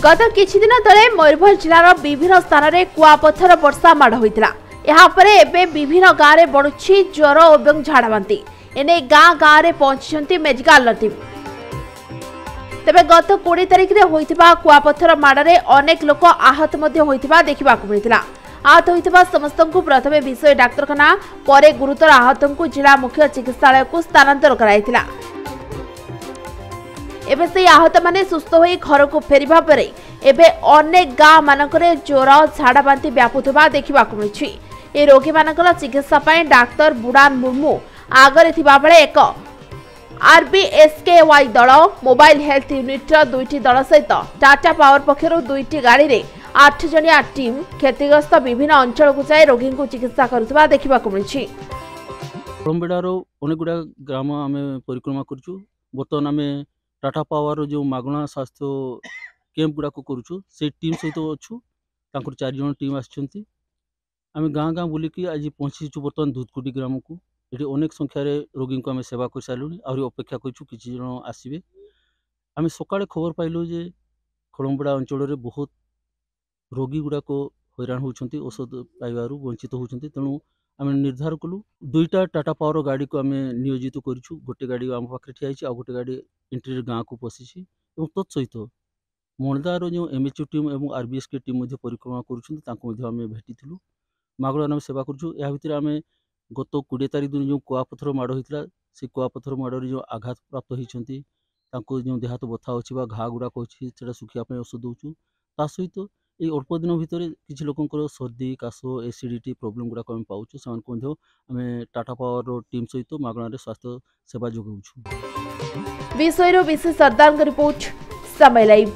गत किछि दिन तले मयूरभंज जिलार विभिन्न स्थान में कुआपथर वर्षा माड़ होता। यापर एवं विभिन्न गाँव में बढ़ुछि ज्वर और झाड़ाबांति। एने गाँ गाँव में पहुंची मेडिकल टीम। तेबे गत 20 तारिख में होइथिबा कुआपथर माड़े अनेक लोक आहत देखा मिलता। आहत होइथिबा समस्तंकु प्रथमे विषय डाक्तरखाना परे गुरुतर आहतंकु जिला मुख्य चिकित्सालय को स्थानांतर कराइथिला। एबे से आहत माने सुस्थ होई घर को फेरिबा परे एबे अनेक गाँ मानकरे ज्वर झाड़ाबांति व्यापुथबा देखा मिलछि। ए रोगी मानकर चिकित्सा पई डाक्तर बुडान मुर्मू आगरे थिबा बेले एक आरबीएसकेवाई दल मोबाइल हेल्थ यूनिट दुईटी दल सहित टाटा पावर पक्षर दुईटी गाड़ी रे 8 जणिया टीम क्षतिग्रस्त विभिन्न अंचल को जाए रोगी को चिकित्सा करुवा देखा मिलछि। कलमबेड़ार अनेक गुड़ा ग्राम आम परिक्रमा करुँ। बर्तमान आम टाटा पावर जो मागणा स्वास्थ्य कैंप गुड़ाक करुँ से टीम सहित अच्छु। 4 जन टीम आम गाँ गाँ बुलिकी आज पहुँचीचु बर्तमान दूधकुटी ग्राम को। ये अनेक संख्यार रोगी को आम सेवा कर सारू आहरी अपेक्षा करूँ किसी जन आसवे। आम सकाଳେ खबर पाइलु जे कलमबेड़ा अंचल में बहुत रोगी गुड़ाक हैरान होती औषध पाइबार वंचित होती। तेणु आम निर्धार कलु 2टा टाटा पावर गाड़ी को आम नियोजित करूँ। गोटे गाड़ी आम पाखे ठिया आ गोटे गाड़ी इंटीरियर गाँ को पशिची। तत्सहित मणदार जो एमएचओ टीम और आरबीएसके टीम परिक्रमा करेटी भेटी मागणार आम सेवा करूँ। या भितर आम गत 20 तारिख दिन जो कुआपथर माड़ होता से कुआपथर माड़े जो आघात प्राप्त होती जो देहात बथा अच्छी घा गुड़ाक अच्छी से सुखापी औषध दूचु। ता सहित ये अल्प दिन भितर किसी लोकंर सर्दी काश एसिडिटी प्रोब्लेम गुड़ाक आम पाचु से आम टाटा पावर टीम सहित मागणार स्वास्थ्य सेवा जोगाऊँ। विषय विशेष सरदार रिपोर्ट समय लाइव।